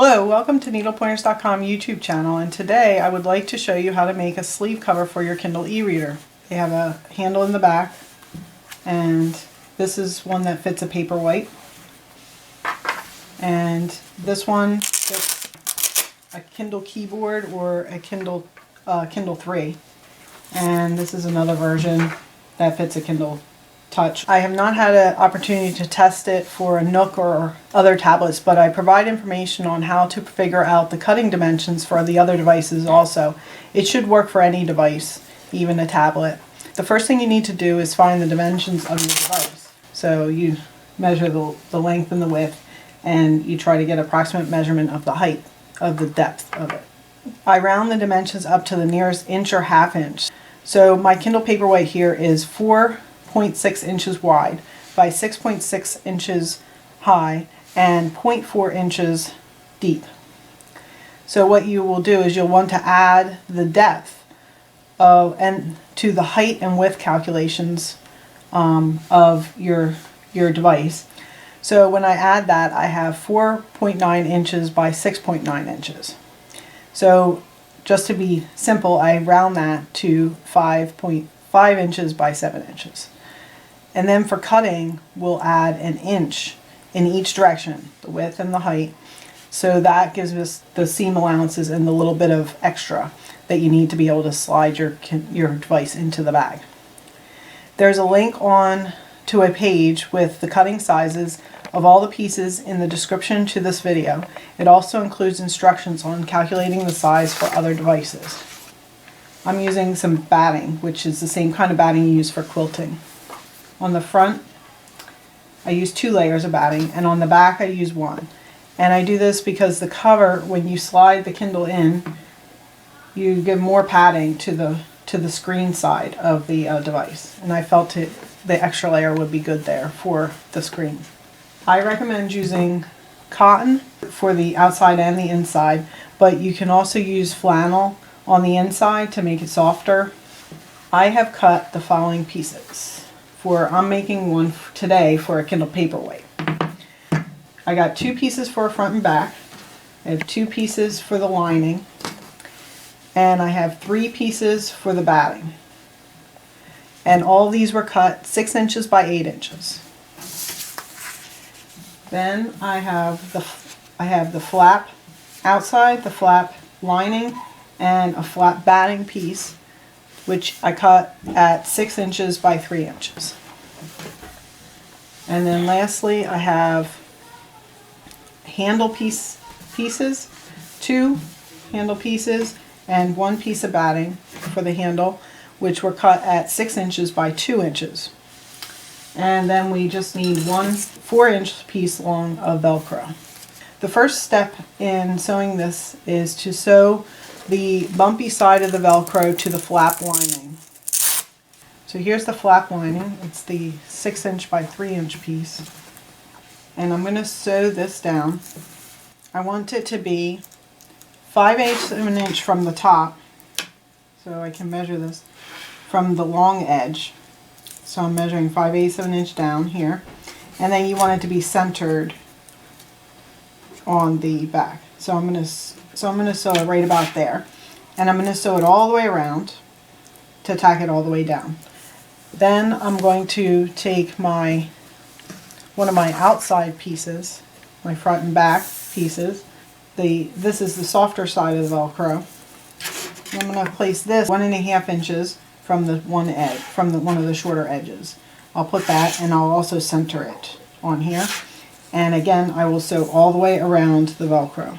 Hello, welcome to needlepointers.com YouTube channel, and today I would like to show you how to make a sleeve cover for your Kindle e-reader. They have a handle in the back, and this is one that fits a paperweight, and this one fits a Kindle keyboard or a Kindle 3, and this is another version that fits a Kindle Touch. I have not had an opportunity to test it for a Nook or other tablets, but I provide information on how to figure out the cutting dimensions for the other devices also. It should work for any device, even a tablet. The first thing you need to do is find the dimensions of your device. So you measure the length and the width, and you try to get approximate measurement of the height, of the depth of it. I round the dimensions up to the nearest inch or half inch. So my Kindle paperweight here is 4.6 inches wide by 6.6 inches high and 0.4 inches deep. So what you will do is you'll want to add the depth and to the height and width calculations of your device. So when I add that, I have 4.9 inches by 6.9 inches. So just to be simple, I round that to 5.5 inches by 7 inches. And then for cutting, we'll add an inch in each direction, the width and the height. So that gives us the seam allowances and the little bit of extra that you need to be able to slide your device into the bag. There's a link on to a page with the cutting sizes of all the pieces in the description to this video. It also includes instructions on calculating the size for other devices. I'm using some batting, which is the same kind of batting you use for quilting. On the front, I use 2 layers of batting, and on the back I use 1. And I do this because the cover, when you slide the Kindle in, you give more padding to the screen side of the device. And I felt the extra layer would be good there for the screen. I recommend using cotton for the outside and the inside, but you can also use flannel on the inside to make it softer. I have cut the following pieces. I'm making one today for a Kindle paperweight. I got 2 pieces for front and back. I have 2 pieces for the lining, and I have 3 pieces for the batting. And all these were cut 6 inches by 8 inches. Then I have the flap outside, the flap lining, and a flap batting piece, which I cut at 6 inches by 3 inches. And then lastly, I have handle pieces, 2 handle pieces, and 1 piece of batting for the handle, which were cut at 6 inches by 2 inches. And then we just need 1 4-inch piece long of Velcro. The first step in sewing this is to sew the bumpy side of the Velcro to the flap lining. So here's the flap lining. It's the 6-inch by 3-inch piece. And I'm going to sew this down. I want it to be 5/8 of an inch from the top, so I can measure this from the long edge. So I'm measuring 5/8 of an inch down here. And then you want it to be centered on the back. So I'm going to sew it right about there, and I'm going to sew it all the way around to tack it all the way down. Then I'm going to take one of my outside pieces, my front and back pieces. This is the softer side of the Velcro. I'm going to place this 1.5 inches from the one edge, one of the shorter edges. I'll put that, and I'll also center it on here. And again, I will sew all the way around the Velcro.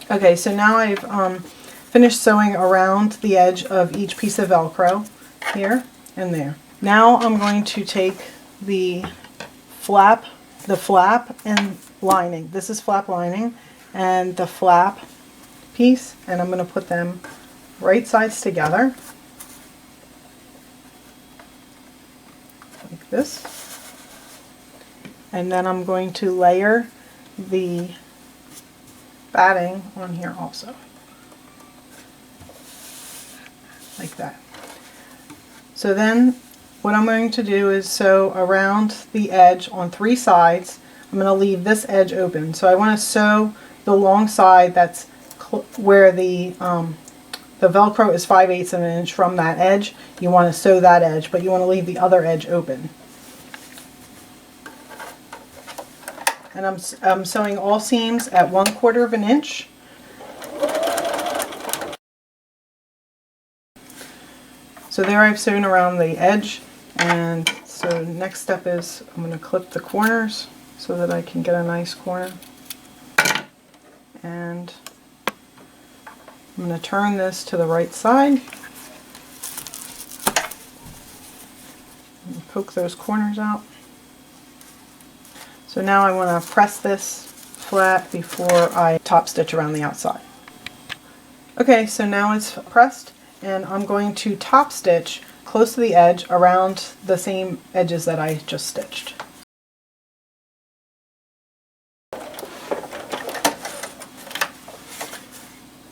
Okay, so now I've finished sewing around the edge of each piece of Velcro, here and there. Now I'm going to take the flap and lining. This is flap lining and the flap piece, and I'm going to put them right sides together, like this. And then I'm going to layer the batting on here also, like that. So then what I'm going to do is sew around the edge on 3 sides. I'm I'm going to leave this edge open. So I want to sew the long side that's where the Velcro is 5/8 of an inch from that edge. You want to sew that edge, but you want to leave the other edge open. And I'm sewing all seams at 1/4 of an inch. So there I've sewn around the edge, and so next step is I'm going to clip the corners so that I can get a nice corner. And I'm going to turn this to the right side and poke those corners out. So now I want to press this flat before I top stitch around the outside. Okay, so now it's pressed, and I'm going to top stitch close to the edge around the same edges that I just stitched.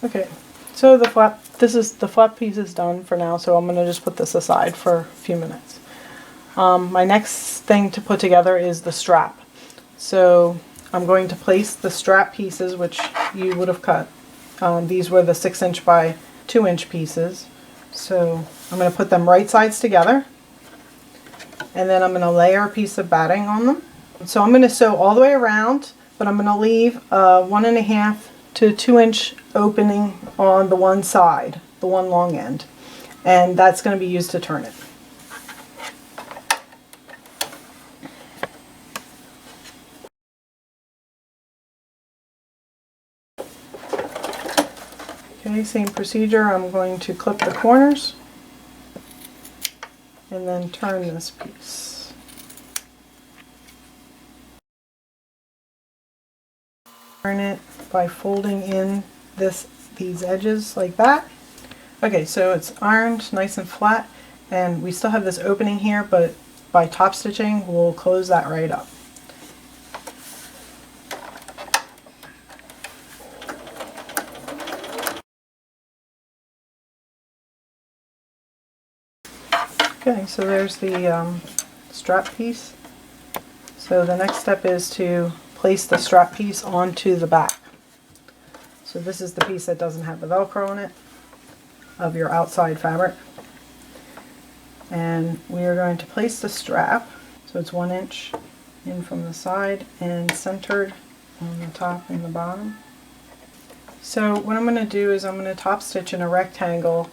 Okay, so the flap piece is done for now, so I'm going to just put this aside for a few minutes. My next thing to put together is the strap. So I'm going to place the strap pieces, which you would have cut. These were the 6" by 2" pieces. So I'm going to put them right sides together, and then I'm going to layer a piece of batting on them. So I'm going to sew all the way around, but I'm going to leave a 1.5 to 2" opening on the one side, the one long end, and that's going to be used to turn it. Okay, same procedure. I'm going to clip the corners and then turn this piece. Turn it by folding in these edges like that. Okay, so it's ironed nice and flat, and we still have this opening here, but by top stitching we'll close that right up. Okay, so there's the strap piece. So the next step is to place the strap piece onto the back. So this is the piece that doesn't have the Velcro on it, of your outside fabric. And we are going to place the strap, so it's 1" in from the side and centered on the top and the bottom. So what I'm going to do is I'm going to top stitch in a rectangle.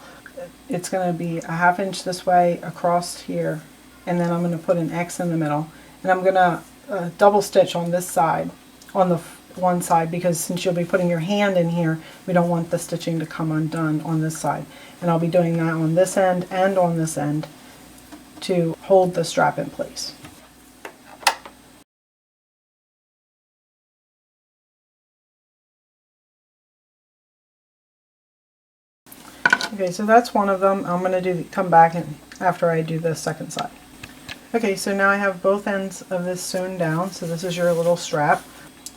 It's going to be a 1/2 inch this way across here, and then I'm going to put an X in the middle, and I'm going to double stitch on this side, on the one side, because since you'll be putting your hand in here, we don't want the stitching to come undone on this side. And I'll be doing that on this end and on this end to hold the strap in place. Okay, so that's one of them. I'm going to come back and after I do the second side. Okay, so now I have both ends of this sewn down. So this is your little strap.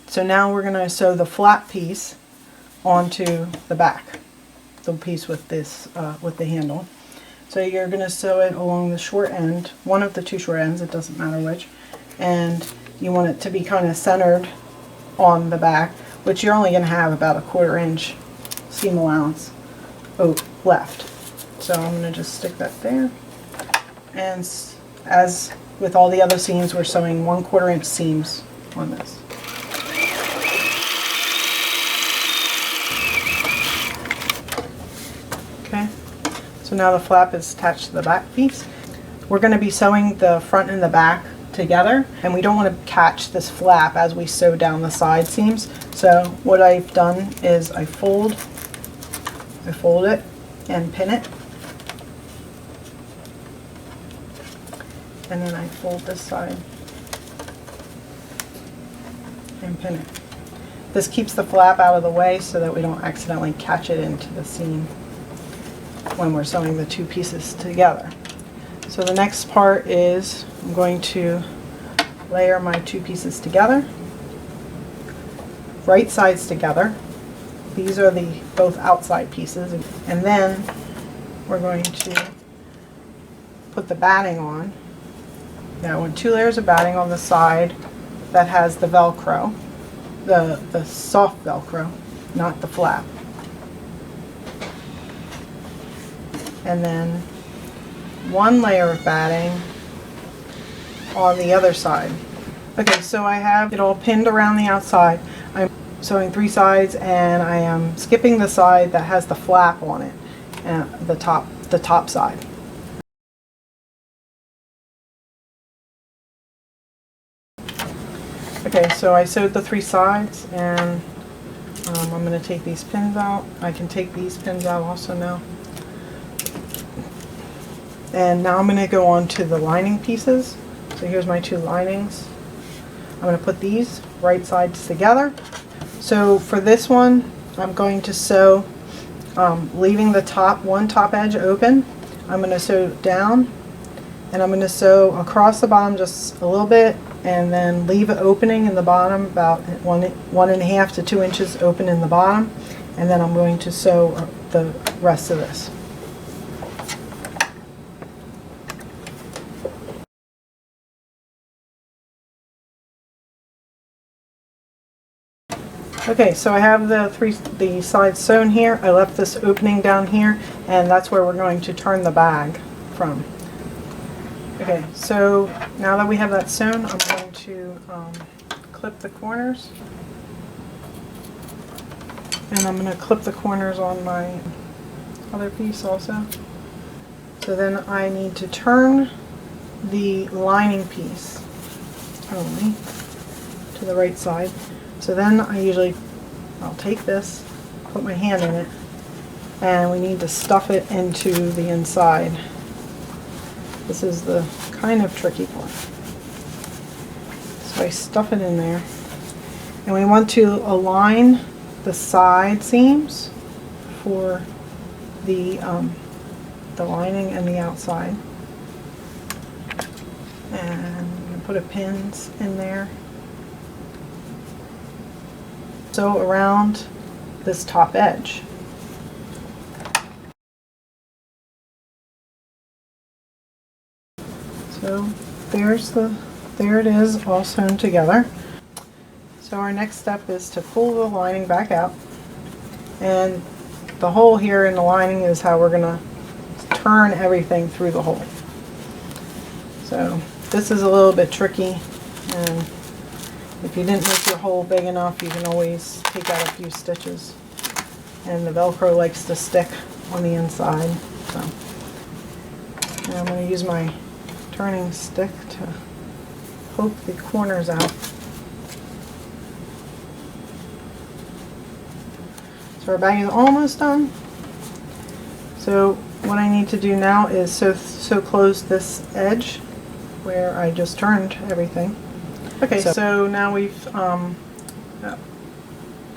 So now we're going to sew the flat piece onto the back, the piece with this with the handle. So you're going to sew it along the short end, one of the two short ends, it doesn't matter which, and you want it to be kind of centered on the back, which you're only going to have about a 1/4 inch seam allowance left. So I'm going to just stick that there, and as with all the other seams, we're sewing 1/4 inch seams on this. Okay, so now the flap is attached to the back piece. We're going to be sewing the front and the back together, and we don't want to catch this flap as we sew down the side seams. So what I've done is I fold it and pin it, and then I fold this side and pin it. This keeps the flap out of the way so that we don't accidentally catch it into the seam when we're sewing the two pieces together. So the next part is I'm going to layer my two pieces together, right sides together. These are the both outside pieces, and then we're going to put the batting on. Now I want 2 layers of batting on the side that has the Velcro, the soft Velcro, not the flap. And then one layer of batting on the other side. Okay, so I have it all pinned around the outside. I'm sewing 3 sides, and I am skipping the side that has the flap on it, the top side. Okay, so I sewed the 3 sides, and I'm going to take these pins out. I can take these pins out also now. And now I'm going to go on to the lining pieces. So here's my 2 linings. I'm going to put these right sides together. So for this one, I'm going to sew, leaving the one top edge open. I'm going to sew down, and I'm going to sew across the bottom just a little bit, and then leave an opening in the bottom, about 1.5 to 2 inches open in the bottom, and then I'm going to sew the rest of this. Okay, so I have the sides sewn here. I left this opening down here, and that's where we're going to turn the bag from. Okay, so now that we have that sewn, I'm going to clip the corners. And I'm going to clip the corners on my other piece also. So then I need to turn the lining piece only to the right side. So then I'll take this, put my hand in it, and we need to stuff it into the inside. This is the kind of tricky part. So I stuff it in there, and we want to align the side seams for the lining and the outside. And I'm going to put a pins in there. So around this top edge. So there it is, all sewn together. So our next step is to pull the lining back out, and the hole here in the lining is how we're going to turn everything through the hole. So this is a little bit tricky, and if you didn't make your hole big enough, you can always take out a few stitches. And the Velcro likes to stick on the inside. So now I'm going to use my turning stick to poke the corners out. So our bag is almost done. So what I need to do now is sew close this edge where I just turned everything. Okay, so now we've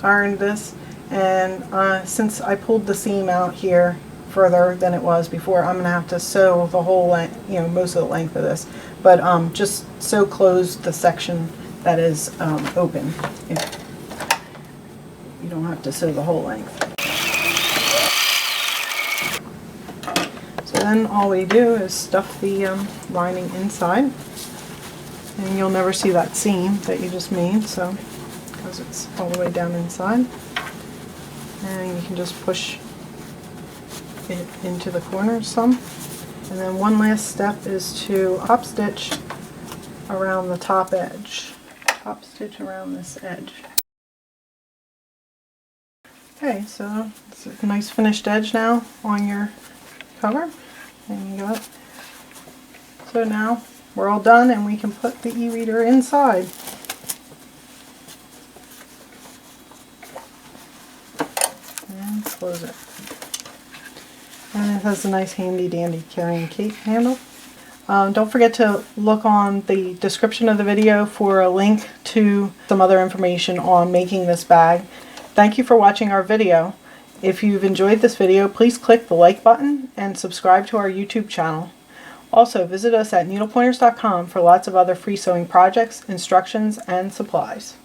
ironed this, and since I pulled the seam out here further than it was before, I'm going to have to sew the whole length, most of the length of this, but just sew close the section that is open. You don't have to sew the whole length. So then all we do is stuff the lining inside. And you'll never see that seam that you just made, so because it's all the way down inside. And you can just push it into the corners some. And then one last step is to top stitch around the top edge. Top stitch around this edge. Okay, so it's a nice finished edge now on your cover. And you got it. So now we're all done, and we can put the e-reader inside. And close it. And it has a nice handy dandy carrying case handle. Don't forget to look on the description of the video for a link to some other information on making this bag. Thank you for watching our video. If you've enjoyed this video, please click the like button and subscribe to our YouTube channel. Also, visit us at needlepointers.com for lots of other free sewing projects, instructions, and supplies.